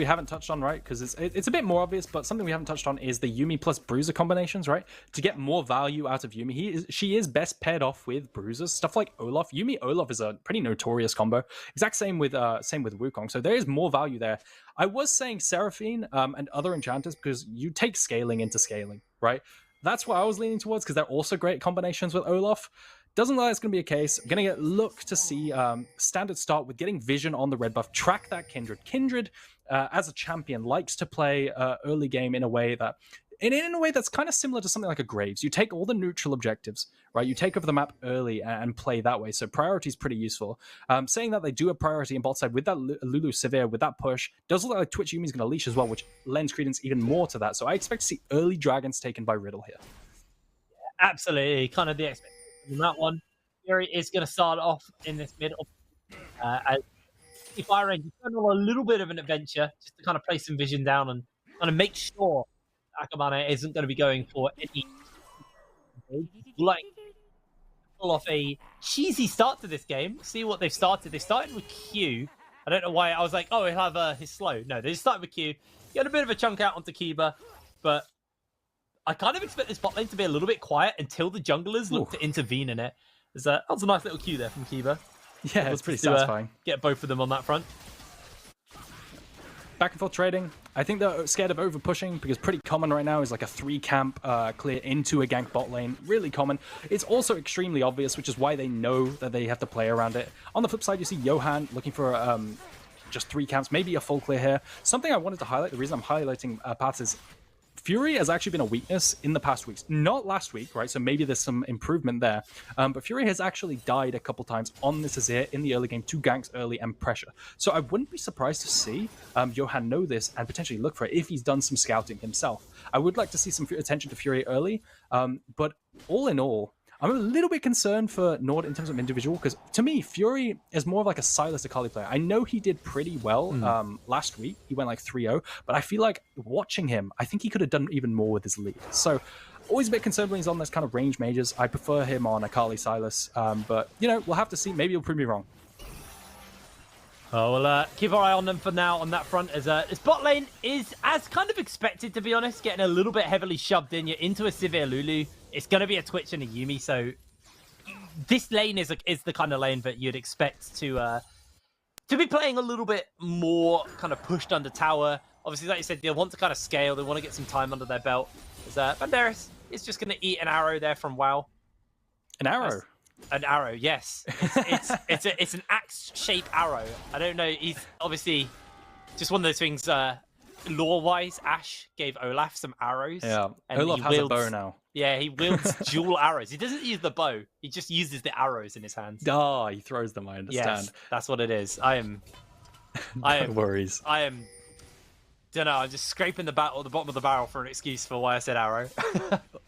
we haven't touched on, right? Because it's a bit more obvious, but something we haven't touched on is the Yuumi plus Bruiser combinations, right? To get more value out of Yuumi, she is best paired off with Bruisers. Stuff like Olaf. Yuumi Olaf is a pretty notorious combo. Exact same with Wukong. So there is more value there. I was saying Seraphine and other enchanters because you take scaling into scaling, right? That's what I was leaning towards because they're also great combinations with Olaf. Doesn't look like it's going to be a case. I'm going to look to see standard start with getting vision on the red buff. Track that Kindred. Kindred, as a champion, likes to play early game in a way that, in a way that's kind of similar to something like a Graves. You take all the neutral objectives, right? You take over the map early and play that way. So priority is pretty useful. Saying that they do a priority in bot side with that Lulu Severe, with that push, does look like Twitch Yuumi is going to leash as well, which lends credence even more to that. So I expect to see early dragons taken by Riddle here. Absolutely, kind of the expectation on that one. Fury is going to start off in this middle. If I range, he's on a little bit of an adventure just to kind of place some vision down and kind of make sure Akamane isn't going to be going for any like pull off a cheesy start to this game. See what they've started. They started with Q. I don't know why I was like, oh, he'll have his slow. No, they just started with Q. Get a bit of a chunk out onto Kiba, but I kind of expect this bot lane to be a little bit quiet until the junglers look to intervene in it. That was a nice little Q there from Kiba. Yeah, it's pretty satisfying. Get both of them on that front. Back and forth trading. I think they're scared of over pushing because pretty common right now is like a 3-camp clear into a gank bot lane. Really common. It's also extremely obvious, which is why they know that they have to play around it. On the flip side, you see Johan looking for just 3 camps, maybe a full clear here. Something I wanted to highlight, the reason I'm highlighting paths is Fury has actually been a weakness in the past weeks. Not last week, right? So maybe there's some improvement there. But Fury has actually died a couple times on this Azir in the early game, 2 ganks early and pressure. So I wouldn't be surprised to see Johan know this and potentially look for it if he's done some scouting himself. I would like to see some attention to Fury early. But all in all, I'm a little bit concerned for NORD in terms of individual, because to me, Fury is more of like a Silas Akali player. I know he did pretty well last week. He went like 3-0, but I feel like watching him, I think he could have done even more with his lead. So always a bit concerned when he's on this kind of range mages. I prefer him on Akali Silas, but you know, we'll have to see. Maybe he'll prove me wrong. Oh, well, keep our eye on them for now on that front, as this bot lane is, as kind of expected, to be honest, getting a little bit heavily shoved in. You're into a Sivir Lulu. It's going to be a Twitch and a Yuumi, so this lane is the kind of lane that you'd expect to be playing a little bit more kind of pushed under tower. Obviously, like you said, they want to kind of scale. They want to get some time under their belt. Banderas is just going to eat an arrow there from WoW. An arrow? An arrow, yes. It's an axe-shaped arrow. I don't know. He's obviously just one of those things. Lore-wise, Ashe gave Olaf some arrows. Yeah, and Olaf has a bow now. Yeah, he wields dual arrows. He doesn't use the bow. He just uses the arrows in his hands. Ah, he throws them, I understand. Yes, that's what it is. No worries. Don't know, I'm just scraping the bottom of the barrel for an excuse for why I said arrow.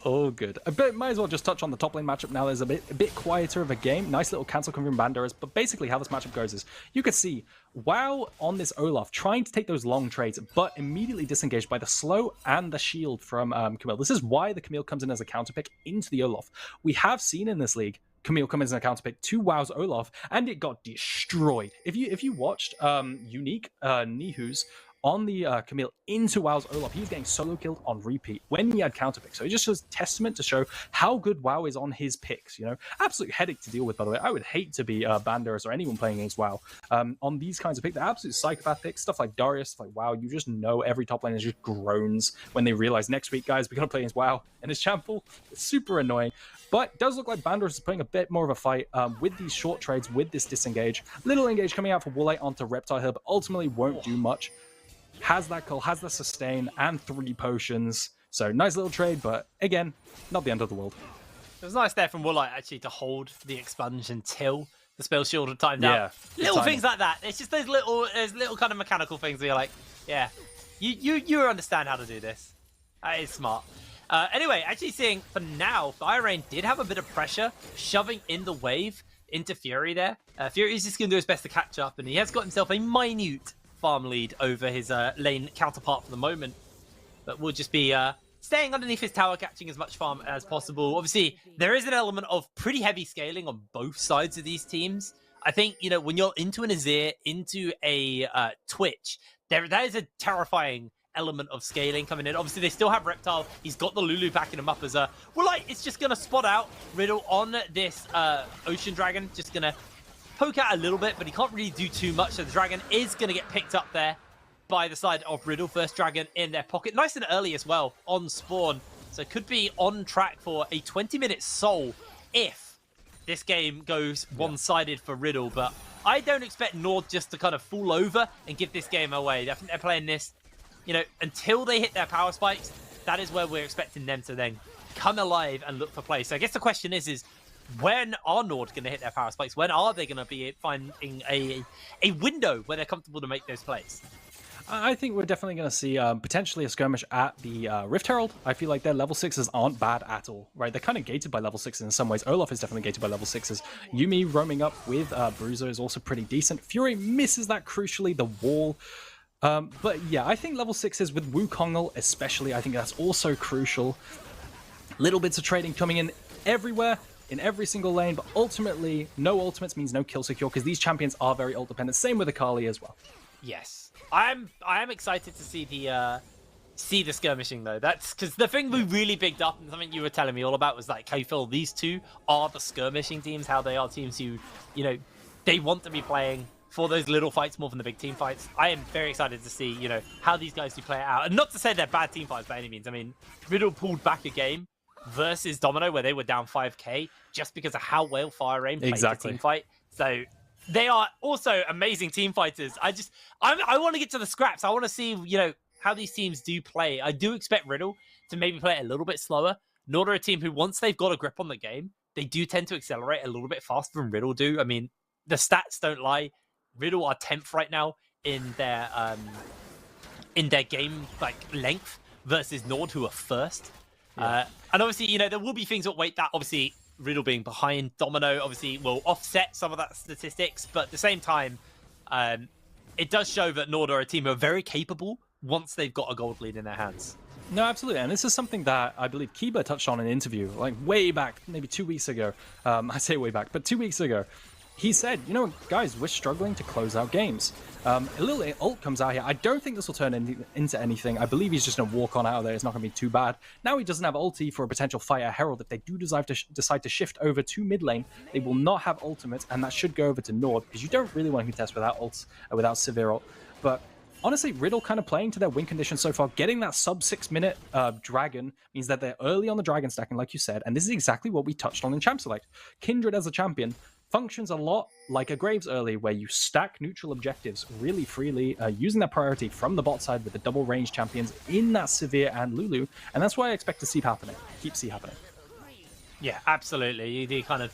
Oh, good. But might as well just touch on the top lane matchup now. There's a bit quieter of a game. Nice little cancel coming from Banderas. But basically how this matchup goes is you could see WoW on this Olaf trying to take those long trades, but immediately disengaged by the slow and the shield from Camille. This is why the Camille comes in as a counter pick into the Olaf. We have seen in this league Camille come in as a counter pick to WoW's Olaf, and it got destroyed. If you watched Unique Nihu's on the Camille into WoW's Olaf, he was getting solo killed on repeat when he had counter picks. So it just shows testament to show how good WoW is on his picks, you know. Absolute headache to deal with, by the way. I would hate to be Banderas or anyone playing against WoW. On these kinds of picks, they're absolute psychopath picks, stuff like Darius, stuff like WoW. You just know every top laner just groans when they realize next week, guys, we're going to play against WoW and his champ pool. It's super annoying. But it does look like Banderas is putting a bit more of a fight with these short trades, with this disengage. Little engage coming out for Woolite onto Reptile Hill, but ultimately won't do much. Has that call, has the sustain, and 3 potions. So nice little trade, but again, not the end of the world. It was nice there from Woolite actually to hold the expunge until the spell shield had timed out. Little things like that. It's just those little kind of mechanical things where you're like, yeah, you understand how to do this. That is smart. Anyway, actually seeing for now, Firerain did have a bit of pressure shoving in the wave into Fury there. Fury is just going to do his best to catch up, and he has got himself a minute farm lead over his lane counterpart for the moment, but we'll just be staying underneath his tower, catching as much farm as possible. Obviously, there is an element of pretty heavy scaling on both sides of these teams. I think, you know, when you're into an Azir, into a Twitch, that is a terrifying element of scaling coming in. Obviously, they still have Reptile. He's got the Lulu backing him up as a... Well, like, it's just going to spot out Riddle on this Ocean Dragon. Just going to poke out a little bit, but he can't really do too much. So the Dragon is going to get picked up there by the side of Riddle. First Dragon in their pocket. Nice and early as well on spawn. So it could be on track for a 20-minute soul if this game goes one-sided for Riddle. But I don't expect NORD just to kind of fall over and give this game away. I think they're playing this, you know, until they hit their power spikes. That is where we're expecting them to then come alive and look for play. So I guess the question is when are NORD going to hit their power spikes? When are they going to be finding a window where they're comfortable to make those plays? I think we're definitely going to see potentially a skirmish at the Rift Herald. I feel like their level 6s aren't bad at all, right? They're kind of gated by level 6s in some ways. Olaf is definitely gated by level 6s. Yuumi roaming up with Bruiser is also pretty decent. Fury misses that crucially, the wall. But yeah, I think level 6s with Wukongl especially, I think that's also crucial. Little bits of trading coming in everywhere, in every single lane, but ultimately, no ultimates means no kill secure, because these champions are very ult dependent. Same with Akali as well. Yes. I am excited to see the skirmishing though. That's because the thing we really bigged up and something you were telling me all about was like how you feel these two are the skirmishing teams, how they are teams who, you know, they want to be playing for those little fights more than the big team fights. I am very excited to see, you know, how these guys do play it out. And not to say they're bad team fights by any means. I mean, Riddle pulled back a game versus Domino where they were down 5k just because of how well Fire Rain played the team fight. So they are also amazing team fighters. I want to get to the scraps. I want to see, you know, how these teams do play. I do expect Riddle to maybe play it a little bit slower. NORD are a team who, once they've got a grip on the game, they do tend to accelerate a little bit faster than Riddle do. I mean, the stats don't lie. Riddle are 10th right now in their game like length versus NORD, who are first. Yeah. And obviously, you know, there will be things that weight that obviously Riddle being behind Domino obviously will offset some of that statistics, but at the same time, it does show that NORD are a team who are very capable once they've got a gold lead in their hands. No, absolutely. And this is something that I believe Kiba touched on in an interview, like way back, maybe 2 weeks ago. I say way back, but 2 weeks ago. He said, you know, guys, we're struggling to close out games. A little ult comes out here. I don't think this will turn into anything. I believe he's just going to walk on out of there. It's not going to be too bad. Now he doesn't have ulti for a potential fight at Herald. If they do decide to shift over to mid lane, they will not have ultimate, and that should go over to NORD, because you don't really want to contest without ults, without severe ult. But honestly, Riddle kind of playing to their win condition so far. Getting that sub 6 minute dragon means that they're early on the dragon stacking, like you said, and this is exactly what we touched on in Champ Select. Kindred as a champion functions a lot like a Graves early, where you stack neutral objectives really freely, using that priority from the bot side with the double range champions in that Severe and Lulu, and that's what I expect to see happening. Keep see happening. Yeah, absolutely. You do kind of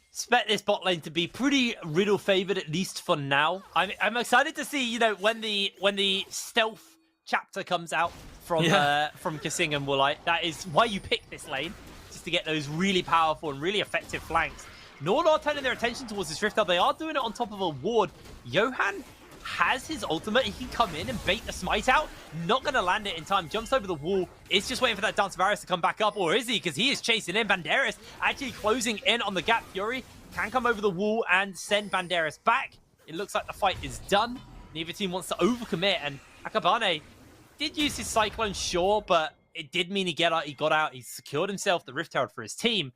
expect this bot lane to be pretty Riddle favored, at least for now. I'm excited to see, you know, when the stealth chapter comes out from Kasing and Woolite. That is why you pick this lane, just to get those really powerful and really effective flanks. NORD are turning their attention towards this Rift. They are doing it on top of a ward. Johan has his ultimate. He can come in and bait the smite out. Not going to land it in time. Jumps over the wall. Is just waiting for that Dance of Varus to come back up. Or is he? Because he is chasing in. Banderas actually closing in on the gap. Fury can come over the wall and send Banderas back. It looks like the fight is done. Neither team wants to overcommit. And Akabane did use his Cyclone, sure, but it did mean he got out. He secured himself the Rift Herald for his team.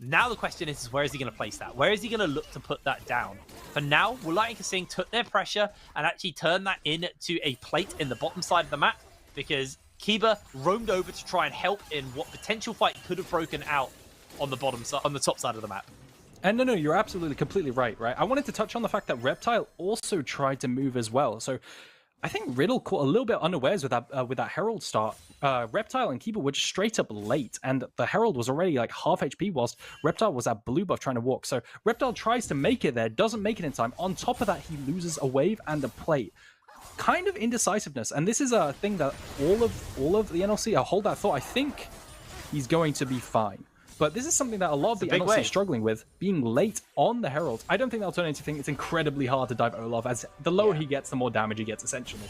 Now the question is where is he going to place that? Where is he going to look to put that down? For now, Woolite and Kasing took their pressure and actually turned that into a plate in the bottom side of the map, because roamed over to try and help in what potential fight could have broken out on the bottom side, on the top side of the map. And no, you're absolutely completely right? I wanted to touch on the fact that Reptile also tried to move as well. So I think Riddle caught a little bit unawares with that Herald start. Reptile and Keeper were just straight up late, and the Herald was already like half HP whilst Reptile was at blue buff trying to walk. So Reptile tries to make it there, doesn't make it in time. On top of that, he loses a wave and a plate. Kind of indecisiveness, and this is a thing that all of the NLC, I hold that thought. I think he's going to be fine. But this is something that a lot of the NLC are struggling with, being late on the Herald. I don't think that'll turn into anything. It's incredibly hard to dive Olaf, as the lower he gets, the more damage he gets, essentially.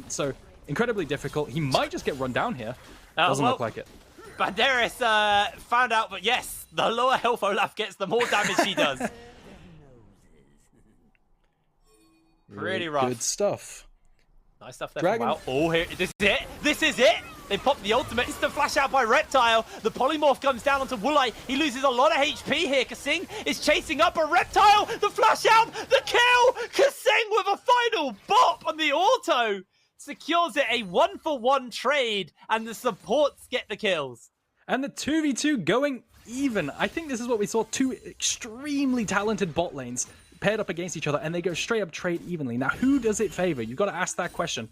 So, incredibly difficult. He might just get run down here. Doesn't look like it. Banderas found out, but yes, the lower health Olaf gets, the more damage he does. Pretty rough. Good stuff. Nice stuff there. Dragon. Wow. Oh, here, this is it. This is it. They pop the ultimate. It's the flash out by Reptile. The polymorph comes down onto Woolite. He loses a lot of HP here. Kasing is chasing up a Reptile. The flash out, the kill. Kasing with a final bop on the auto. Secures it, a 1-for-1 trade, and the supports get the kills. And the 2v2 going even. I think this is what we saw. Two extremely talented bot lanes paired up against each other, and they go straight up trade evenly. Now, who does it favor? You've got to ask that question.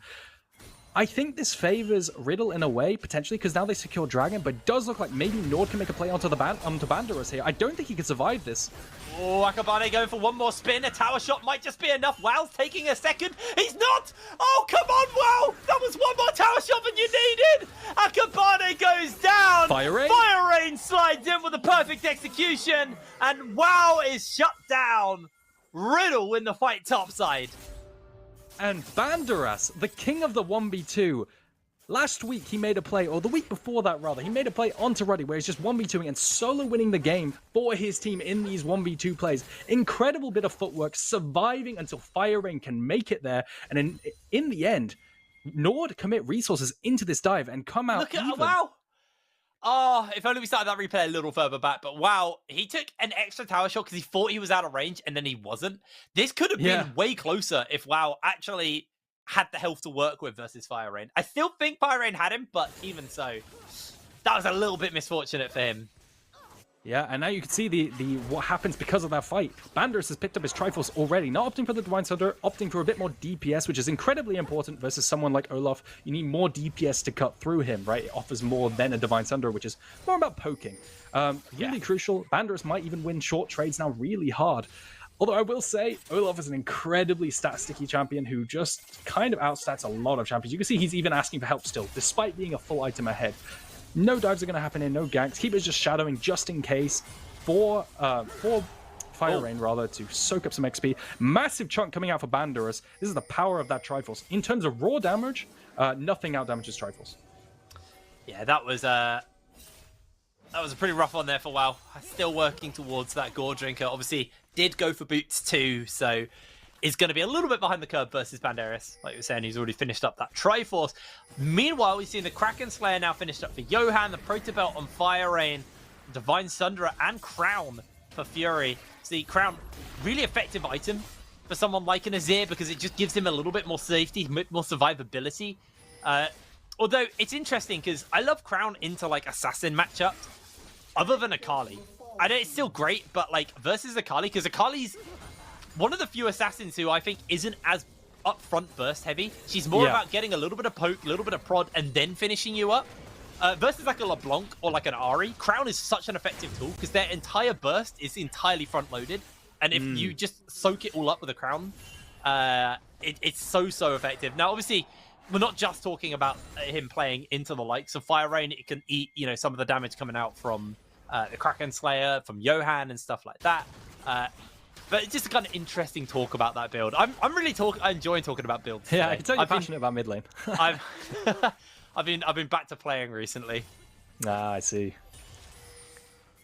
I think this favors Riddle in a way, potentially, because now they secure Dragon, but it does look like maybe NORD can make a play onto Banderas here. I don't think he can survive this. Oh, Akabane going for one more spin. A tower shot might just be enough. Wow's taking a second. He's not! Oh, come on, Wow! That was one more tower shot than you needed! Akabane goes down! Fire Rain? Fire Rain slides in with a perfect execution, and Wow is shut down. Riddle win the fight topside. And Banderas, the king of the 1v2. Last week, he made a play, or the week before that, rather, he made a play onto Ruddy, where he's just 1v2ing and solo winning the game for his team in these 1v2 plays. Incredible bit of footwork, surviving until Fire Rain can make it there. And in the end, NORD commit resources into this dive and come out Look at even. Wow! Oh, if only we started that replay a little further back. But Wow, he took an extra tower shot because he thought he was out of range, and then he wasn't. This could have been way closer if Wow actually had the health to work with versus Fire Rain. I still think Fire Rain had him, but even so, that was a little bit misfortunate for him. Yeah, and now you can see the what happens because of that fight. Banderas has picked up his Triforce already, not opting for the Divine Thunder, opting for a bit more DPS, which is incredibly important versus someone like Olaf. You need more DPS to cut through him, right? It offers more than a Divine Thunder, which is more about poking. Really crucial. Banderas might even win short trades now really hard. Although I will say, Olaf is an incredibly stat-sticky champion who just kind of outstats a lot of champions. You can see he's even asking for help still, despite being a full item ahead. No dives are going to happen in, no ganks. Keeper's just shadowing just in case for Fire Rain, rather, to soak up some XP. Massive chunk coming out for Banderas. This is the power of that Triforce. In terms of raw damage, nothing out-damages Triforce. Yeah, that was a pretty rough one there for WoW. Still working towards that Gore Drinker. Obviously, did go for boots too, so is going to be a little bit behind the curve versus Banderas. Like you were saying, he's already finished up that Triforce. Meanwhile, we've seen the Kraken Slayer now finished up for Johan, the Protobelt on Fire Rain, Divine Sunderer, and Crown for Fury. So the Crown, really effective item for someone like an Azir because it just gives him a little bit more safety, more survivability. Although, it's interesting because I love Crown into like Assassin matchups, other than Akali. I know it's still great, but like versus Akali, because Akali's one of the few assassins who I think isn't as upfront burst heavy. She's more about getting a little bit of poke, a little bit of prod, and then finishing you up. Versus like a LeBlanc or like an Ahri, Crown is such an effective tool because their entire burst is entirely front-loaded. And if you just soak it all up with a Crown, it's so effective. Now, obviously, we're not just talking about him playing into the likes of Fire Rain. It can eat, you know, some of the damage coming out from the Kraken Slayer, from Johan and stuff like that. But it's just a kind of interesting talk about that build. I'm really enjoying talking about builds. Yeah, today. I can tell you're passionate about mid lane. I've been back to playing recently. Ah, I see.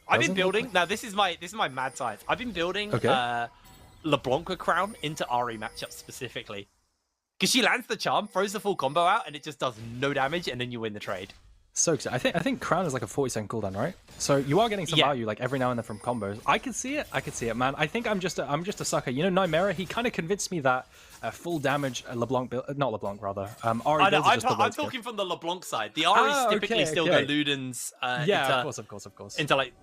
I've been building. Now this is my mad science. I've been building LeBlanc with Crown into Ahri matchups specifically. Because she lands the charm, throws the full combo out, and it just does no damage, and then you win the trade. So exciting. I think Crown is like a 40-second cooldown, right? So you are getting some value like every now and then from combos. I can see it, man. I think I'm just a sucker. You know, Nymera, he kind of convinced me that full damage LeBlanc build, not LeBlanc rather. Ahri builds are just the I'm talking from the LeBlanc side. The Ahris typically still go Ludens. Of course. Into like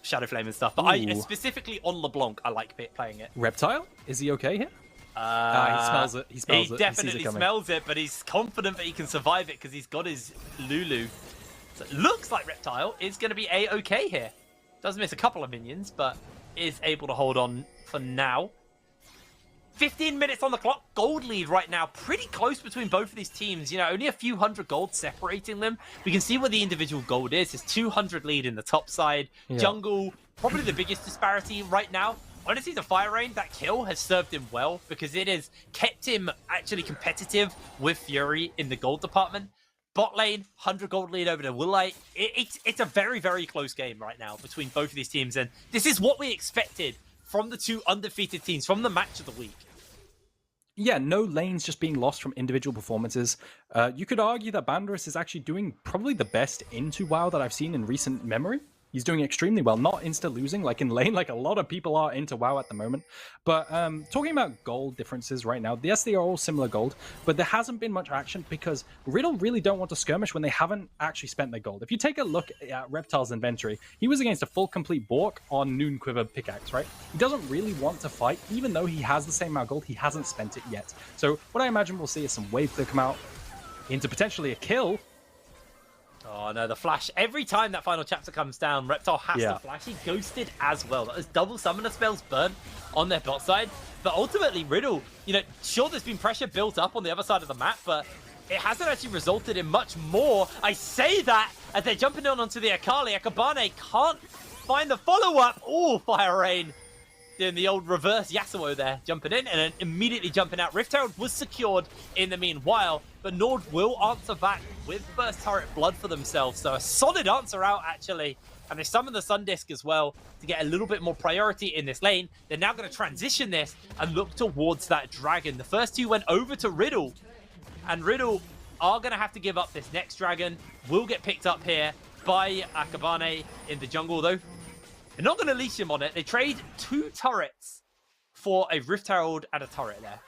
Shadow Flame and stuff. But I specifically on LeBlanc, I like playing it. Reptile, is he okay here? He smells it. He definitely smells it, but he's confident that he can survive it because he's got his Lulu. So it looks like Reptile is going to be A-okay here. Does miss a couple of minions, but is able to hold on for now. 15 minutes on the clock. Gold lead right now. Pretty close between both of these teams. You know, only a few hundred gold separating them. We can see where the individual gold is. It's 200 lead in the top side. Yeah. Jungle, probably the biggest disparity right now. Honestly, the Fire Rain, that kill has served him well because it has kept him actually competitive with Fury in the gold department. Bot lane, 100 gold lead over to Woolite. It's a very, very close game right now between both of these teams. And this is what we expected from the two undefeated teams from the match of the week. Yeah, no lanes just being lost from individual performances. You could argue that Banderas is actually doing probably the best into WoW that I've seen in recent memory. He's doing extremely well, not insta losing like in lane, like a lot of people are into WoW at the moment. But talking about gold differences right now, yes, they are all similar gold, but there hasn't been much action because Riddle really don't want to skirmish when they haven't actually spent their gold. If you take a look at Reptile's inventory, he was against a full complete Bork on Noon Quiver pickaxe, right? He doesn't really want to fight, even though he has the same amount of gold, he hasn't spent it yet. So what I imagine we'll see is some wave clear come out into potentially a kill. Oh no, the flash. Every time that final chapter comes down, Reptile has to flash. He ghosted as well. That was double summoner spells burnt on their bot side. But ultimately, Riddle, you know, sure, there's been pressure built up on the other side of the map, but it hasn't actually resulted in much more. I say that as they're jumping on onto the Akali. Akabane can't find the follow-up. Oh, Fire Rain doing the old reverse Yasuo there, jumping in and then immediately jumping out. Rift Herald was secured in the meanwhile, but NORD will answer back with Burst Turret Blood for themselves. So a solid answer out, actually. And they summon the Sun Disc as well to get a little bit more priority in this lane. They're now going to transition this and look towards that dragon. The first two went over to Riddle, and Riddle are going to have to give up this next dragon. Will get picked up here by Akabane in the jungle, though. They're not going to leash him on it. They trade 2 turrets for a Rift Herald and a turret there.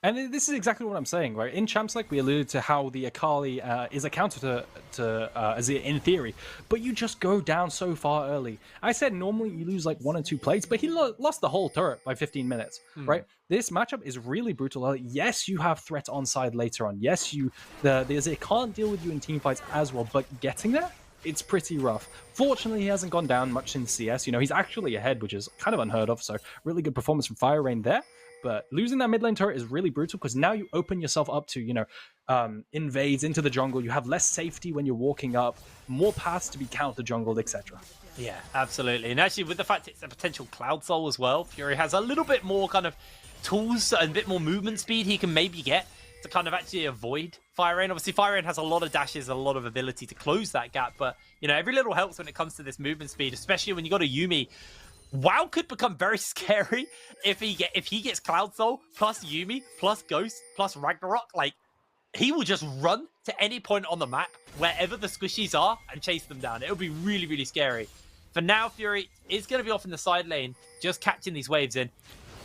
And this is exactly what I'm saying, right? In Champs Select, we alluded to how the Akali is a counter to Azir in theory, but you just go down so far early. I said normally you lose like 1 or 2 plates, but he lost the whole turret by 15 minutes, right? This matchup is really brutal early. Yes, you have threat on side later on. Yes, the Azir can't deal with you in team fights as well, but getting there, it's pretty rough. Fortunately, he hasn't gone down much in CS. You know, he's actually ahead, which is kind of unheard of, so really good performance from Fire Rain there. But losing that mid lane turret is really brutal because now you open yourself up to, you know, invades into the jungle. You have less safety when you're walking up, more paths to be counter jungled, etc. Yeah, absolutely. And actually, with the fact it's a potential Cloud Soul as well, Fury has a little bit more kind of tools and a bit more movement speed he can maybe get to kind of actually avoid Fire Rain. Obviously, Fire Rain has a lot of dashes, a lot of ability to close that gap, but, you know, every little helps when it comes to this movement speed, especially when you got a Yuumi. WoW could become very scary if he gets Cloud Soul plus Yuumi plus Ghost plus Ragnarok. Like, he will just run to any point on the map wherever the squishies are and chase them down. It'll be really, really scary. For now, Fury is going to be off in the side lane, just catching these waves in.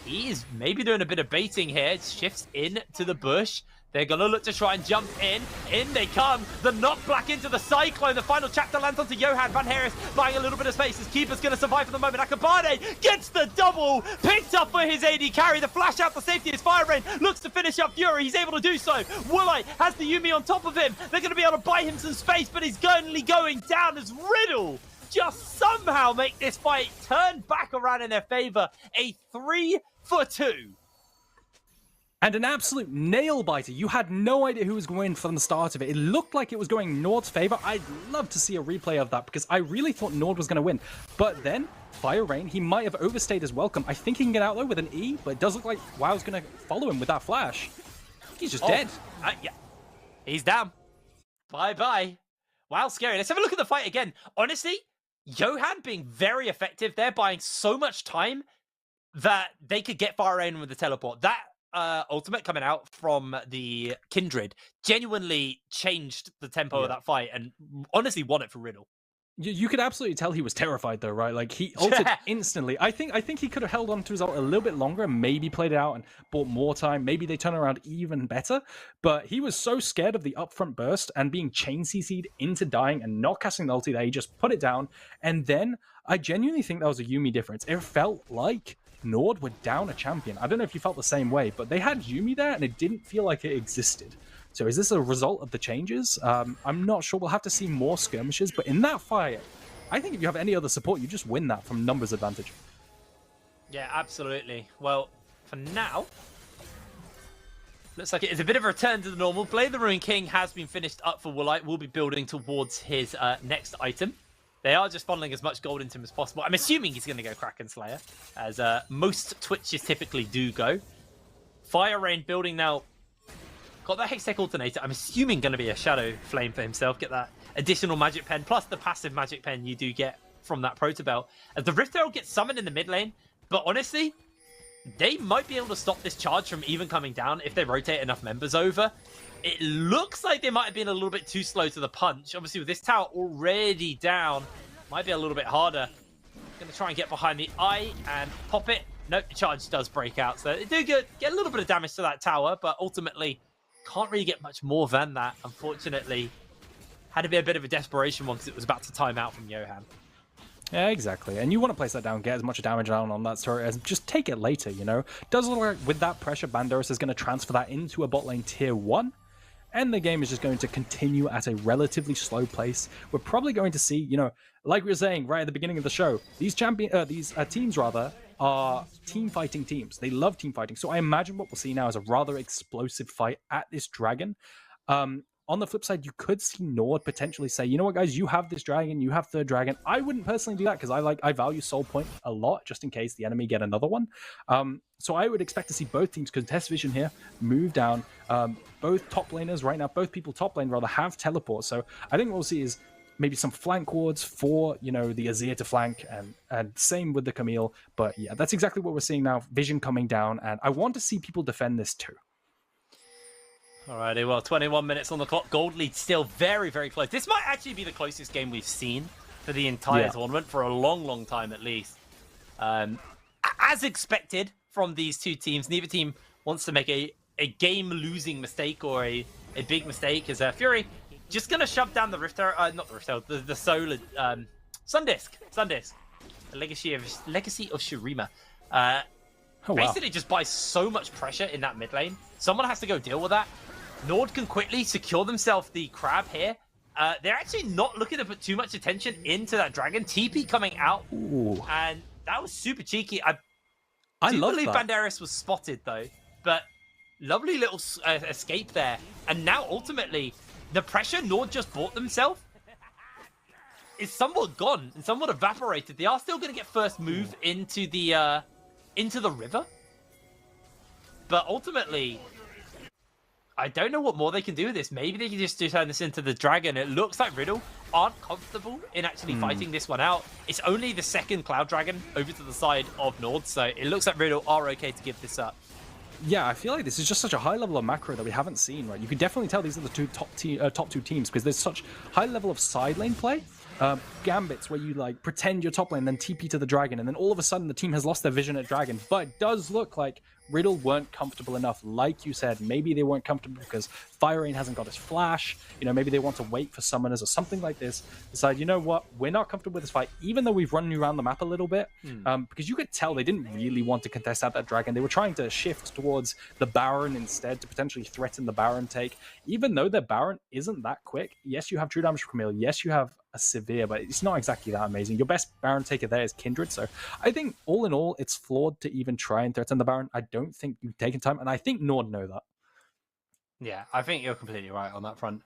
He is maybe doing a bit of baiting here. It shifts in to the bush. They're going to look to try and jump in. In they come. The knockback into the Cyclone. The final chapter lands onto Johan Van Harris, buying a little bit of space. His keeper's going to survive for the moment. Akabane gets the double. Picked up for his AD carry. The flash out for safety is Fire Rain. Looks to finish up Fury. He's able to do so. Woolite has the Yuumi on top of him. They're going to be able to buy him some space, but he's only going down as Riddle just somehow make this fight turn back around in their favor. A 3-for-2. And an absolute nail-biter. You had no idea who was going to win from the start of it. It looked like it was going NORD's favor. I'd love to see a replay of that because I really thought NORD was going to win. But then, Fire Rain, he might have overstayed his welcome. I think he can get out there with an E, but it does look like WoW's going to follow him with that flash. He's just dead. Yeah. He's down. Bye-bye. Wow, scary. Let's have a look at the fight again. Honestly, Johan being very effective. They're buying so much time that they could get Fire Rain with the teleport. That ultimate coming out from the Kindred genuinely changed the tempo of that fight and honestly won it for Riddle. You could absolutely tell he was terrified though, right? Like he ulted instantly. I think he could have held on to his ult a little bit longer and maybe played it out and bought more time. Maybe they turn around even better. But he was so scared of the upfront burst and being chain CC'd into dying and not casting the ulti that he just put it down. And then I genuinely think that was a Yuumi difference. It felt like NORD were down a champion. I don't know if you felt the same way, but they had Yuumi there and it didn't feel like it existed. So is this a result of the changes? I'm not sure. We'll have to see more skirmishes, but in that fight, I think if you have any other support, you just win that from numbers advantage. Yeah, absolutely. Well, for now, looks like it is a bit of a return to the normal play. The Ruin King has been finished up for Woolite. We'll be building towards his next item. They are just funneling as much gold into him as possible. I'm assuming he's going to go Kraken Slayer, as most Twitches typically do go. Fire Rain building now. Got that Hextech Alternator. I'm assuming going to be a Shadow Flame for himself. Get that additional Magic Pen, plus the passive Magic Pen you do get from that Protobelt. As the Rift Herald gets summoned in the mid lane. But honestly, they might be able to stop this charge from even coming down if they rotate enough members over. It looks like they might have been a little bit too slow to the punch. Obviously, with this tower already down, might be a little bit harder. Going to try and get behind the eye and pop it. Nope, the charge does break out. So they do get a little bit of damage to that tower, but ultimately can't really get much more than that, unfortunately. Had to be a bit of a desperation one because it was about to time out from Johan. Yeah, exactly. And you want to place that down, get as much damage down on that turret as just take it later, you know? Does look like with that pressure, Banderas is going to transfer that into a bot lane tier 1. And the game is just going to continue at a relatively slow pace. We're probably going to see, you know, like we were saying right at the beginning of the show, these teams rather are team fighting teams. They love team fighting. So I imagine what we'll see now is a rather explosive fight at this dragon. On the flip side, you could see NORD potentially say, you know what, guys, you have this dragon, you have third dragon. I wouldn't personally do that because I value soul point a lot, just in case the enemy get another one. So I would expect to see both teams contest vision here, move down. Both top laners right now, both people top lane rather have teleport. So I think what we'll see is maybe some flank wards for, you know, the Azir to flank, and same with the Camille. But yeah, that's exactly what we're seeing now. Vision coming down, and I want to see people defend this too. Alrighty, well, 21 minutes on the clock. Gold lead still very, very close. This might actually be the closest game we've seen for the entire tournament for a long, long time at least. As expected from these two teams, neither team wants to make a game-losing mistake or a big mistake. As Fury just going to shove down the Rift Arrow, not the Rift Arrow, the Solar, Sundisk, the Legacy of Shurima. Basically just buys so much pressure in that mid lane. Someone has to go deal with that. NORD can quickly secure themselves the crab here. They're actually not looking to put too much attention into that dragon. TP coming out. Ooh. And that was super cheeky. I believe Banderas was spotted though. But lovely little escape there. And now ultimately, the pressure NORD just bought themselves is somewhat gone and somewhat evaporated. They are still going to get first move into the river. But ultimately, I don't know what more they can do with this. Maybe they can just turn this into the dragon. It looks like Riddle aren't comfortable in actually fighting this one out. It's only the second Cloud Dragon over to the side of NORD, so it looks like Riddle are okay to give this up. Yeah, I feel like this is just such a high level of macro that we haven't seen, right? You can definitely tell these are the top two teams because there's such high level of side lane play. Gambits where you like pretend you're top lane, then TP to the dragon, and then all of a sudden the team has lost their vision at dragon. But it does look like Riddle weren't comfortable enough. Like you said, maybe they weren't comfortable because Fire Rain hasn't got his flash. You know, maybe they want to wait for summoners or something like this. Decide, you know what, we're not comfortable with this fight, even though we've run you around the map a little bit. Because you could tell they didn't really want to contest out that dragon. They were trying to shift towards the Baron instead to potentially threaten the Baron take. Even though their Baron isn't that quick. Yes, you have True Damage from Camille. Yes, you have a Severe, but it's not exactly that amazing. Your best Baron taker there is Kindred. So I think all in all, it's flawed to even try and threaten the Baron. I don't think you've taken time, and I think NORD know that. Yeah, I think you're completely right on that front.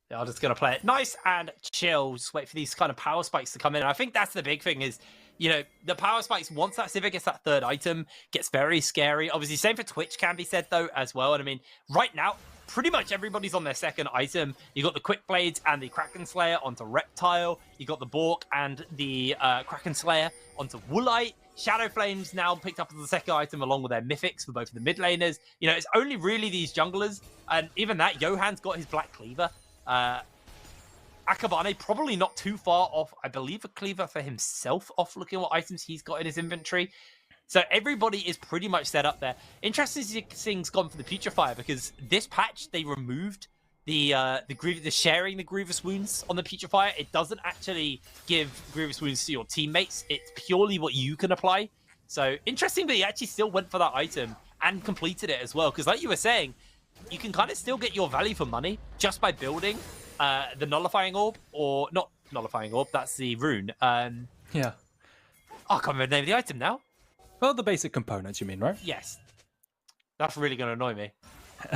They're just going to play it nice and chill. Just wait for these kind of power spikes to come in. And I think that's the big thing is, you know, the power spikes, once that Civic gets that third item, gets very scary. Obviously, same for Twitch can be said, though, as well. And I mean, right now, pretty much everybody's on their second item. You got the Quick Blades and the Kraken Slayer onto Reptile. You got the Bork and the Kraken Slayer onto Woolite. Shadow Flames now picked up as the second item along with their Mythics for both of the mid laners. You know, it's only really these junglers. And even that, Johan's got his Black Cleaver. Akabane probably not too far off. I believe a Cleaver for himself off looking what items he's got in his inventory. So everybody is pretty much set up there. Interesting things gone for the Putrefier because this patch they removed the sharing the Grievous Wounds on the Putrefier. It doesn't actually give Grievous Wounds to your teammates. It's purely what you can apply. So interesting that he actually still went for that item and completed it as well. Because like you were saying, you can kind of still get your value for money just by building the Nullifying Orb, or not Nullifying Orb, that's the rune. Yeah. Oh, I can't remember the name of the item now. Well, the basic components, you mean, right? Yes. That's really going to annoy me.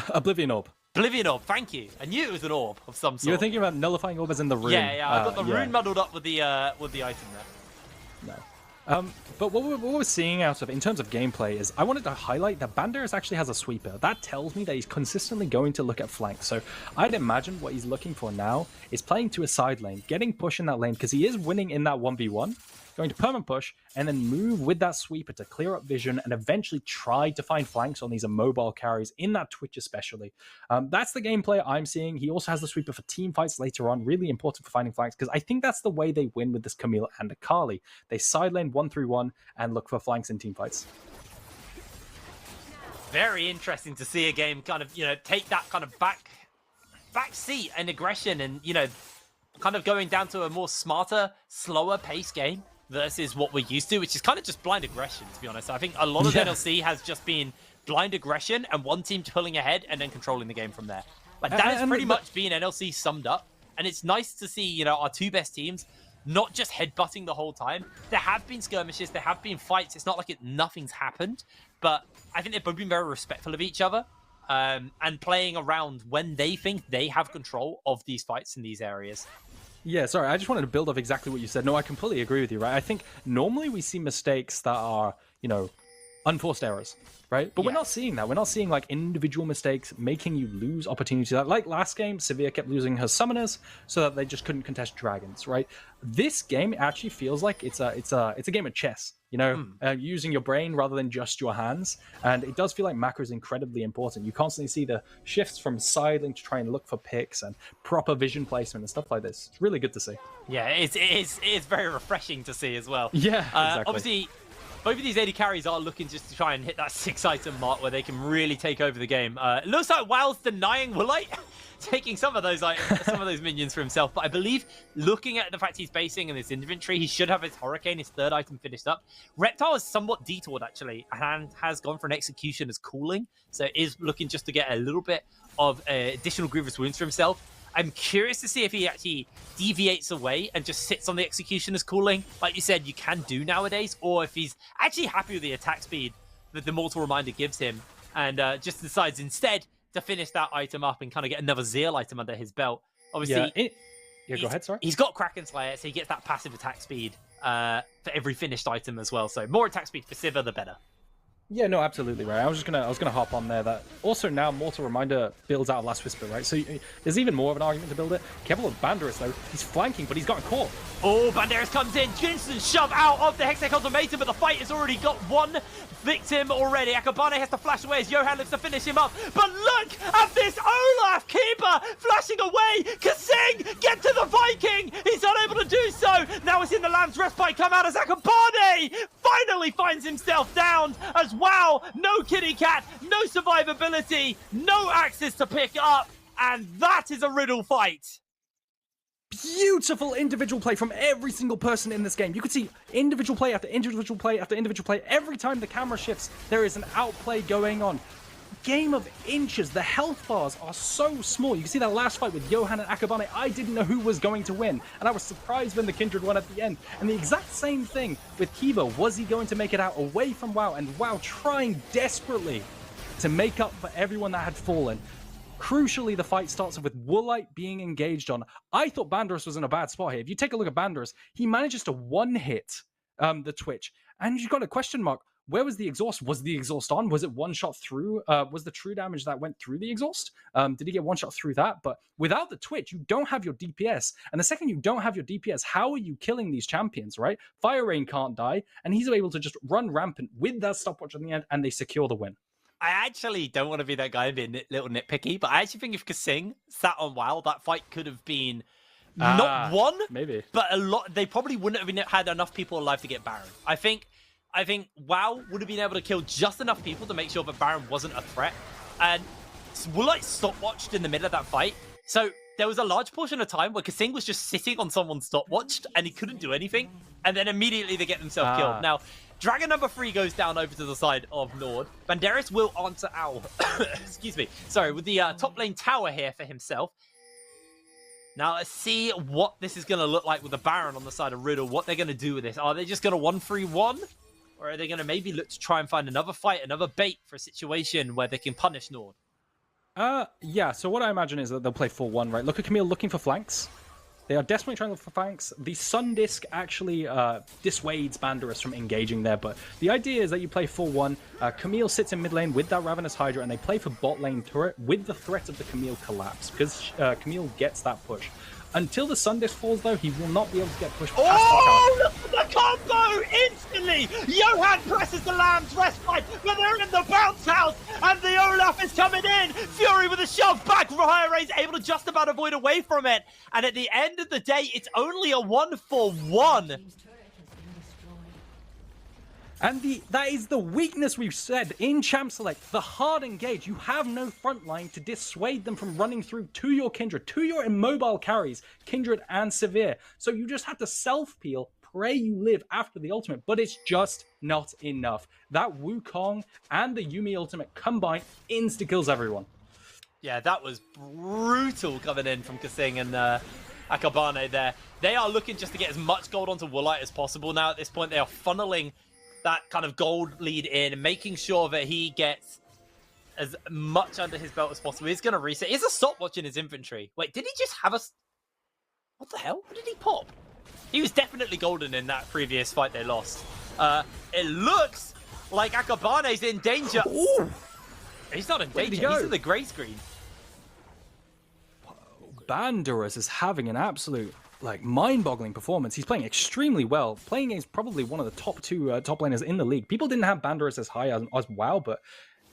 Oblivion Orb. Oblivion Orb, thank you. I knew it was an orb of some sort. You were thinking about Nullifying Orb as in the rune. Yeah, I got the rune muddled up with the item there. No. But what we're seeing out of, in terms of gameplay, is I wanted to highlight that Banderas actually has a sweeper. That tells me that he's consistently going to look at flanks. So I'd imagine what he's looking for now is playing to a side lane, getting push in that lane, because he is winning in that 1v1. going to perma push, and then move with that sweeper to clear up vision and eventually try to find flanks on these immobile carries, in that Twitch especially. That's the gameplay I'm seeing. He also has the sweeper for team fights later on, really important for finding flanks, because I think that's the way they win with this Camille and Akali. They side lane 1-3-1 and look for flanks in team fights. Very interesting to see a game kind of, take that kind of back seat and aggression and, kind of going down to a more smarter, slower pace game versus what we're used to, which is kind of just blind aggression, to be honest. I think a lot of NLC has just been blind aggression and one team pulling ahead and then controlling the game from there. Like, that has pretty much been NLC summed up. And it's nice to see, our two best teams not just headbutting the whole time. There have been skirmishes, there have been fights. It's not like nothing's happened, but I think they've both been very respectful of each other. And playing around when they think they have control of these fights in these areas. Yeah, sorry, I just wanted to build off exactly what you said. No, I completely agree with you, right? I think normally we see mistakes that are, unforced errors, right? But we're not seeing that. We're not seeing like individual mistakes making you lose opportunities. Like last game, Severe kept losing her summoners so that they just couldn't contest dragons, right? This game actually feels like it's a game of chess, using your brain rather than just your hands. And it does feel like macro is incredibly important. You constantly see the shifts from sidling to try and look for picks and proper vision placement and stuff like this. It's really good to see. Yeah, it is very refreshing to see as well. Yeah, exactly. Obviously, both of these AD carries are looking just to try and hit that 6-item mark where they can really take over the game. It looks like Wow's denying Woolite, taking some of those minions for himself. But I believe, looking at the fact he's basing in his inventory, he should have his Hurricane, his third item, finished up. Reptile is somewhat detoured, actually, and has gone for an execution as cooling. So is looking just to get a little bit of additional grievous wounds for himself. I'm curious to see if he actually deviates away and just sits on the execution as cooling, like you said you can do nowadays, or if he's actually happy with the attack speed that the Mortal Reminder gives him and just decides instead to finish that item up and kind of get another Zeal item under his belt. Obviously, go ahead, sorry. He's got Kraken Slayer, so he gets that passive attack speed for every finished item as well. So more attack speed for Sivir, the better. Yeah, no, absolutely, right. I was gonna hop on there. That also now Mortal Reminder builds out of Last Whisper, right? So there's even more of an argument to build it. Careful with Banderas though. He's flanking, but he's got a core. Oh, Banderas comes in, instant shove out of the Hextech Ultimatum, but the fight has already got one victim already. Akabane has to flash away as Johan looks to finish him up. But look at this Olaf Keeper flashing away. Kasing, get to the Viking. He's unable to do so. Now it's in the Lamb's Respite come out as Akabane finally finds himself down as Wow, no kitty cat, no survivability, no axes to pick up, and that is a Riddle fight. Beautiful individual play from every single person in this game. You could see individual play after individual play after individual play. Every time the camera shifts, there is an outplay going on. Game of inches. The health bars are so small. You can see that last fight with Johan and Akabane. I didn't know who was going to win, and I was surprised when the Kindred won at the end. And the exact same thing with Kiba. Was he going to make it out away from WoW? And WoW trying desperately to make up for everyone that had fallen. Crucially, the fight starts off with Woolite being engaged on. I thought Banderas was in a bad spot here. If you take a look at Banderas, he manages to one-hit the Twitch. And you've got a question mark. Where was the exhaust? Was the exhaust on? Was it one shot through? Was the true damage that went through the exhaust? Did he get one shot through that? But without the Twitch, you don't have your DPS. And the second you don't have your DPS, how are you killing these champions, right? Fire Rain can't die. And he's able to just run rampant with that stopwatch on the end, and they secure the win. I actually don't want to be that guy and be a little nitpicky, but I actually think if Kasing sat on WoW, that fight could have been not one, maybe, but a lot. They probably wouldn't have had enough people alive to get Baron. I think WoW would have been able to kill just enough people to make sure that Baron wasn't a threat. And Woolite stopwatched in the middle of that fight. So there was a large portion of time where Kasing was just sitting on someone's stopwatch and he couldn't do anything. And then immediately they get themselves killed. Now, Dragon number 3 goes down over to the side of NORD. Banderas will answer Owl. Excuse me. Sorry, with the top lane tower here for himself. Now, let's see what this is going to look like with the Baron on the side of Riddle. What they're going to do with this. Are they just going to 1-3-1? Or are they going to maybe look to try and find another fight, another bait for a situation where they can punish NORD? Yeah, so what I imagine is that they'll play 4-1, right? Look at Camille looking for flanks. They are desperately trying to look for flanks. The Sun Disc actually dissuades Banderas from engaging there, but the idea is that you play 4-1. Camille sits in mid lane with that Ravenous Hydra, and they play for bot lane turret with the threat of the Camille collapse, because Camille gets that push. Until the Sun Disc falls, though, he will not be able to get pushed past Oh, look at the combo! Instantly! Johan presses the Lamb's respite, but they're in the bounce house, and the Olaf is coming in! Fury with a shove back, Ray's able to just about avoid away from it, and at the end of the day, it's only a 1-for-1. And that is the weakness we've said in Champ Select. The hard engage. You have no front line to dissuade them from running through to your Kindred, to your immobile carries, Kindred and Severe. So you just have to self-peel, pray you live after the ultimate, but it's just not enough. That Wukong and the Yuumi ultimate combined insta-kills everyone. Yeah, that was brutal coming in from Kasing and Akabane there. They are looking just to get as much gold onto Woolite as possible now. At this point, they are funneling that kind of gold lead in and making sure that he gets as much under his belt as possible. He's going to reset. He has a stopwatch in his inventory. Wait, did he just have a... What the hell? What did he pop? He was definitely golden in that previous fight they lost. It looks like Akabane's in danger. Ooh! He's not in danger. He's in the grey screen. Banderas is having an absolute... mind-boggling performance. He's playing extremely well. Playing against probably one of the top two top laners in the league. People didn't have Banderas as high as WoW, but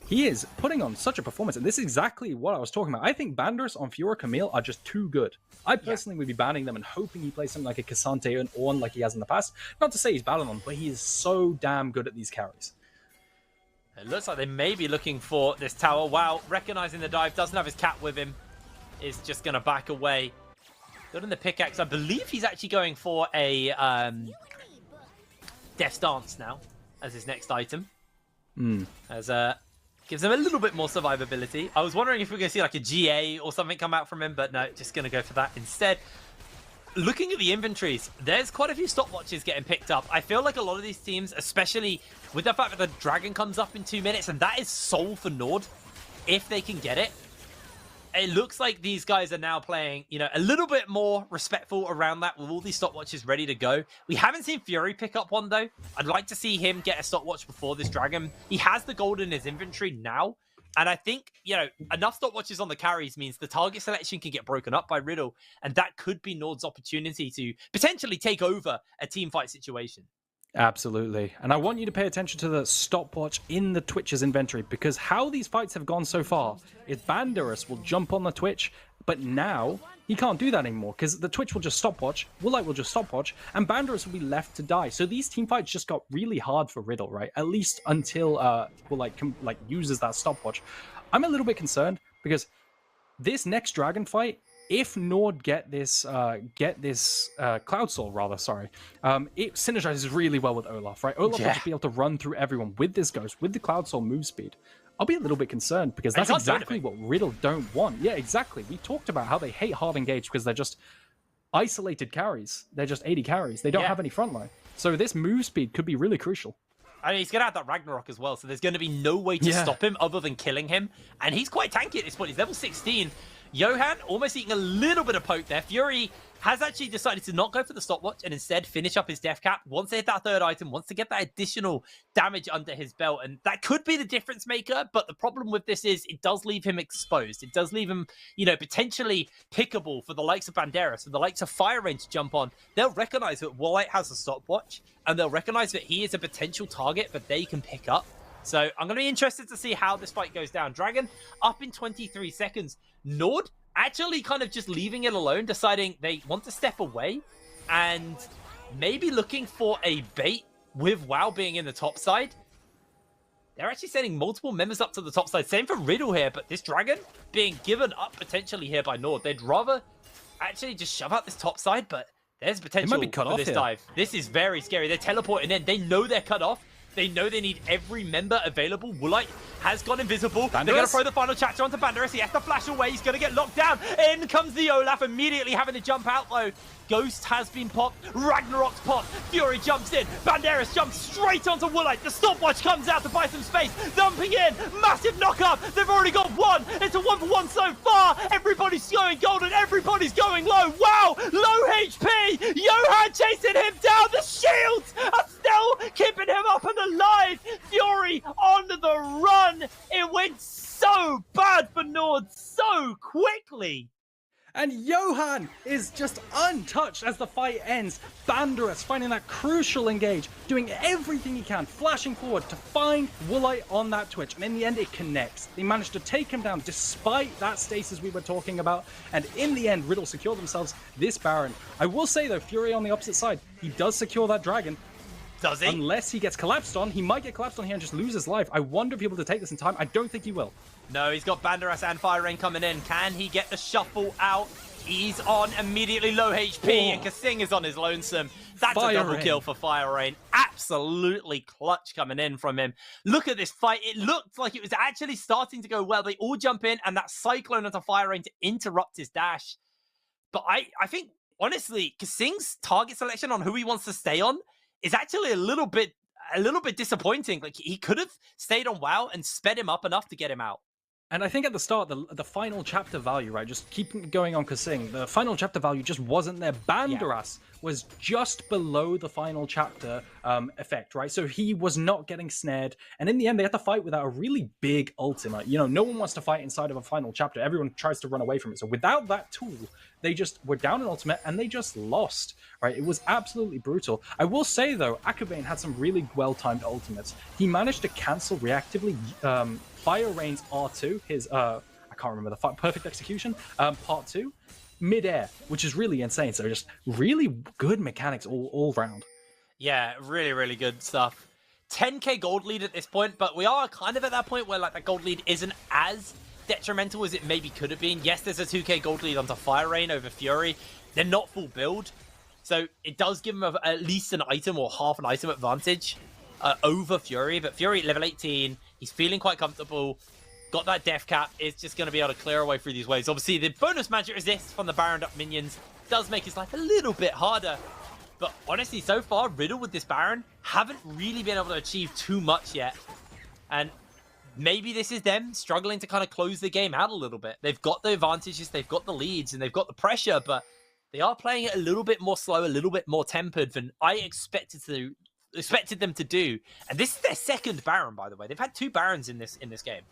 he is putting on such a performance. And this is exactly what I was talking about. I think Banderas on Fiora Camille are just too good. I personally would be banning them and hoping he plays something like a Cassante and Ornn like he has in the past. Not to say he's bad on them, but he is so damn good at these carries. It looks like they may be looking for this tower. WoW, recognizing the dive, doesn't have his cat with him, is just going to back away. Good in the pickaxe. I believe he's actually going for a Death's Dance now as his next item. As gives him a little bit more survivability. I was wondering if we're going to see like a GA or something come out from him, but no, just going to go for that instead. Looking at the inventories, there's quite a few stopwatches getting picked up. I feel like a lot of these teams, especially with the fact that the dragon comes up in 2 minutes, and that is soul for NORD, if they can get it. It looks like these guys are now playing, you know, a little bit more respectful around that with all these stopwatches ready to go. We haven't seen Fury pick up one, though. I'd like to see him get a stopwatch before this dragon. He has the gold in his inventory now. And I think, you know, enough stopwatches on the carries means the target selection can get broken up by Riddle. And that could be NORD's opportunity to potentially take over a team fight situation. Absolutely. And I want you to pay attention to the stopwatch in the Twitch's inventory, because how these fights have gone so far is Banderas will jump on the Twitch, but now he can't do that anymore because the Twitch will just stopwatch, Woolite will just stopwatch, and Banderas will be left to die. So these team fights just got really hard for Riddle, right? At least until Woolite uses that stopwatch. I'm a little bit concerned because this next dragon fight, if NORD get this Cloud Soul, rather, it synergizes really well with Olaf, right? Olaf will just be able to run through everyone with this Ghost, with the Cloud Soul move speed. I'll be a little bit concerned because that's exactly what Riddle don't want. Yeah, exactly. We talked about how they hate hard engage because they're just isolated carries. They're just 80 carries. They don't have any frontline. So this move speed could be really crucial. I mean, he's going to have that Ragnarok as well, so there's going to be no way to stop him other than killing him. And he's quite tanky at this point. He's level 16. Johan almost eating a little bit of poke there. Fury has actually decided to not go for the stopwatch and instead finish up his death cap. Wants to hit that third item, wants to get that additional damage under his belt. And that could be the difference maker. But the problem with this is it does leave him exposed. It does leave him, you know, potentially pickable for the likes of Banderas and the likes of Fire Rain to jump on. They'll recognize that Woolite has a stopwatch and they'll recognize that he is a potential target that they can pick up. So I'm going to be interested to see how this fight goes down. Dragon up in 23 seconds. NORD actually kind of just leaving it alone, deciding they want to step away and maybe looking for a bait with WoW being in the top side. They're actually sending multiple members up to the top side. Same for Riddle here, but this dragon being given up potentially here by NORD. They'd rather actually just shove out this top side, but there's potential for this dive. This is very scary. They're teleporting in. They know they're cut off. They know they need every member available. Woolite has gone invisible. Banderas. They're going to throw the final chapter onto Banderas. He has to flash away. He's going to get locked down. In comes the Olaf, immediately having to jump out, though. Ghost has been popped. Ragnarok's popped. Fury jumps in. Banderas jumps straight onto Woolite. The stopwatch comes out to buy some space. Dumping in. Massive knock-up. They've already got one. It's a 1-for-1 so far. Everybody's going golden. Everybody's going low. Wow. Low HP. Johan chasing him down. The shields are still keeping him up and alive. Fury on the run. It went so bad for NORD so quickly. And And Johan is just untouched as the fight ends. Banderas finding that crucial engage, doing everything he can, flashing forward to find Woolite on that Twitch. And in the end, it connects. They managed to take him down despite that stasis we were talking about. And in the end, Riddle secured themselves this Baron. I will say, though, Fury on the opposite side, he does secure that dragon. Does he? Unless he gets collapsed on. He might get collapsed on here and just lose his life. I wonder if he'll be able to take this in time. I don't think he will. No, he's got Banderas and Fire Rain coming in. Can he get the shuffle out? He's on immediately low HP, and Kasing is on his lonesome. That's a double kill for Fire Rain. Absolutely clutch coming in from him. Look at this fight. It looked like it was actually starting to go well. They all jump in, and that Cyclone onto Fire Rain to interrupt his dash. But I think, honestly, Kasing's target selection on who he wants to stay on is actually a little bit disappointing. Like, he could have stayed on WoW and sped him up enough to get him out. And I think at the start, the final chapter value, right, just keep going on Kasing, the final chapter value just wasn't there. Banderas was just below the final chapter effect, right? So he was not getting snared. And in the end, they had to fight without a really big ultimate. You know, no one wants to fight inside of a final chapter. Everyone tries to run away from it. So without that tool, they just were down an ultimate and they just lost, right? It was absolutely brutal. I will say, though, Akabane had some really well-timed ultimates. He managed to cancel reactively Fire Rain's R2, his, I can't remember the perfect execution, part 2, mid-air, which is really insane. So just really good mechanics all round. Yeah, really, really good stuff. 10k gold lead at this point, but we are kind of at that point where like that gold lead isn't as detrimental as it maybe could have been. Yes, there's a 2k gold lead onto Fire Rain over Fury. They're not full build, so it does give them at least an item or half an item advantage over Fury. But Fury at level 18, he's feeling quite comfortable. Got that death cap. It's just going to be able to clear away through these waves. Obviously, the bonus magic resist from the Baroned up minions does make his life a little bit harder. But honestly, so far, Riddle with this Baron haven't really been able to achieve too much yet. And maybe this is them struggling to kind of close the game out a little bit. They've got the advantages, they've got the leads, and they've got the pressure, but they are playing it a little bit more slow, a little bit more tempered than I expected them to do. And this is their second Baron, by the way. They've had 2 Barons in this game.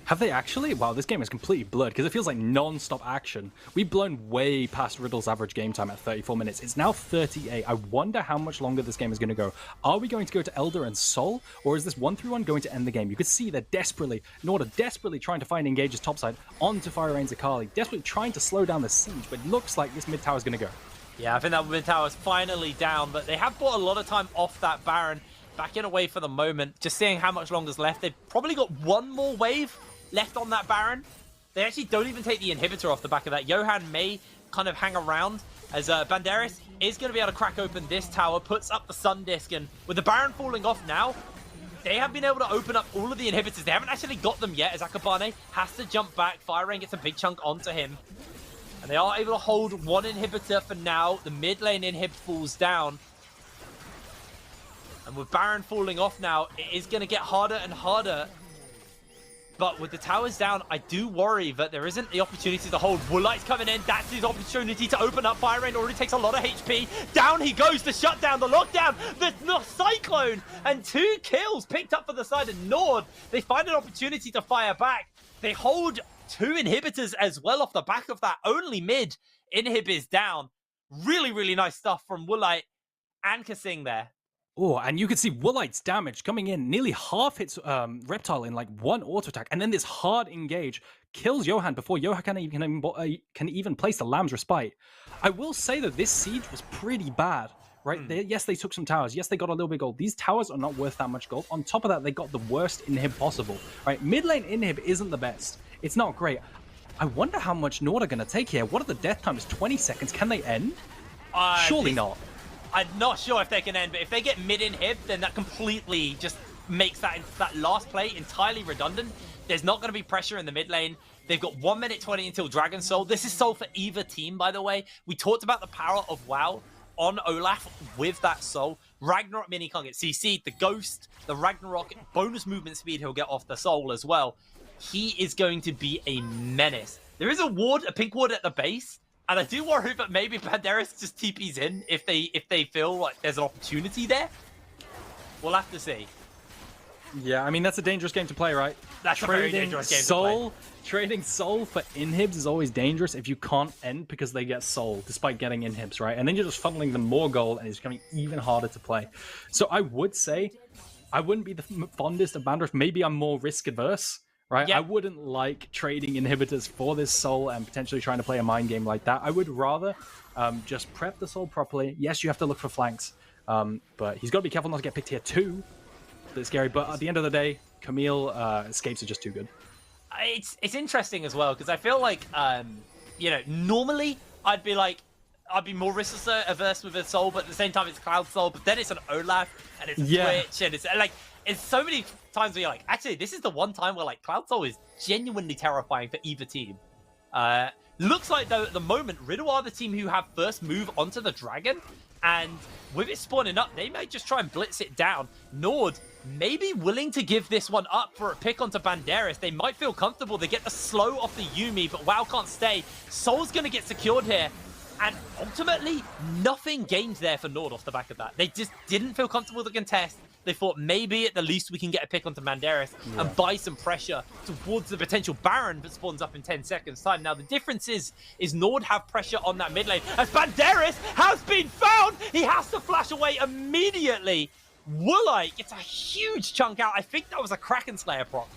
Have they actually? Wow, this game is completely blurred because it feels like non-stop action. We've blown way past Riddle's average game time at 34 minutes. It's now 38. I wonder how much longer this game is going to go. Are we going to go to Elder and Sol, or is this 1-3-1 going to end the game? You could see they're NORD desperately trying to find engages topside onto Fire Rain's Akali, desperately trying to slow down the siege, but it looks like this mid tower is going to go. Yeah, I think that mid tower is finally down, but they have bought a lot of time off that Baron. Backing away for the moment, just seeing how much longer's left. They've probably got one more wave left on that Baron. They actually don't even take the inhibitor off the back of that. Johan may kind of hang around as Banderas is going to be able to crack open this tower, puts up the Sun Disc, and with the Baron falling off now, they have been able to open up all of the inhibitors. They haven't actually got them yet as Akabane has to jump back. Fire Rain gets a big chunk onto him. And they are able to hold one inhibitor for now. The mid lane inhib falls down. And with Baron falling off now, it is going to get harder and harder. But with the towers down, I do worry that there isn't the opportunity to hold. Woolite's coming in. That's his opportunity to open up. Fire Rain already takes a lot of HP. Down he goes to shut down the lockdown. The Cyclone and 2 kills picked up for the side of NORD. They find an opportunity to fire back. They hold 2 inhibitors as well off the back of that. Only mid inhib is down. Really, really nice stuff from Woolite and Kasing there. Oh, and you can see Woolite's damage coming in. Nearly half hits Reptile in like 1 auto attack. And then this hard engage kills Johan before Johan can even place the Lamb's Respite. I will say that this siege was pretty bad, right? Yes, they took some towers. Yes, they got a little bit of gold. These towers are not worth that much gold. On top of that, they got the worst inhib possible, right? Mid lane inhib isn't the best. It's not great. I wonder how much NORD are going to take here. What are the death times? 20 seconds. Can they end? Surely not. I'm not sure if they can end, but if they get mid-inhib, then that completely just makes that last play entirely redundant. There's not going to be pressure in the mid lane. They've got 1 minute 20 until Dragon Soul. This is Soul for either team, by the way. We talked about the power of WoW on Olaf with that Soul. Ragnarok mini can't get CC'd. The Ghost, the Ragnarok, bonus movement speed he'll get off the Soul as well. He is going to be a menace. There is a ward, a pink ward at the base. And I do worry that maybe Banderas just TPs in if they feel like there's an opportunity there. We'll have to see. Yeah, I mean, that's a dangerous game to play, right? That's a very dangerous game to play. Trading soul for inhibs is always dangerous if you can't end because they get soul, despite getting inhibs, right? And then you're just funneling them more gold, and it's becoming even harder to play. So I would say I wouldn't be the fondest of Banderas. Maybe I'm more risk-averse, right? Yep. I wouldn't like trading inhibitors for this soul and potentially trying to play a mind game like that. I would rather just prep the soul properly. Yes, you have to look for flanks, but he's got to be careful not to get picked here too. A bit scary, but at the end of the day, Camille escapes are just too good. It's interesting as well because I feel like you know, normally I'd be more risk averse with a soul, but at the same time it's Cloud Soul, but then it's an Olaf and it's a Twitch, and it's like it's so many times where you're like, actually this is the one time where like Cloud Soul is genuinely terrifying for either team. Looks like though at the moment Riddle are the team who have first move onto the dragon, and with it spawning up, they may just try and blitz it down. NORD may be willing to give this one up for a pick onto Banderas. They might feel comfortable. They get the slow off the Yuumi, but WoW can't stay. Soul's going to get secured here. And ultimately, nothing gained there for NORD off the back of that. They just didn't feel comfortable to contest. They thought maybe at the least we can get a pick onto Banderas and buy some pressure towards the potential Baron that spawns up in 10 seconds time. Now the difference is NORD have pressure on that mid lane. As Banderas has been found, he has to flash away immediately. Woolite gets a huge chunk out. I think that was a Kraken Slayer proc.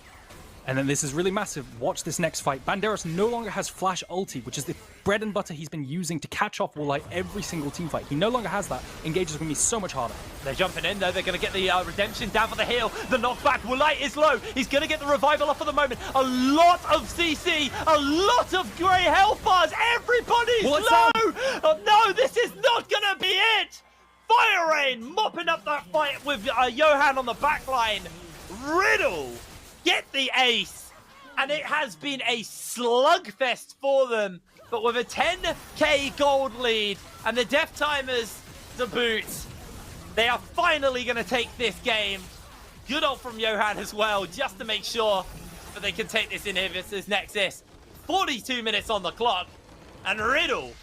And then this is really massive. Watch this next fight. Banderas no longer has Flash ulti, which is the bread and butter he's been using to catch off Woolite every single team fight. He no longer has that. Engage is going to be so much harder. They're jumping in, though. They're going to get the redemption down for the heal. The knockback. Woolite is low. He's going to get the revival up for the moment. A lot of CC. A lot of grey health bars. Everybody's low. Oh, no, this is not going to be it. Fire Rain mopping up that fight with Johan on the back line. Riddle get the ace, and it has been a slugfest for them, but with a 10k gold lead and the death timers to boot, they are finally going to take this game. Good ult from Johan as well, just to make sure that they can take this inhibitors Nexus. 42 minutes on the clock, and Riddle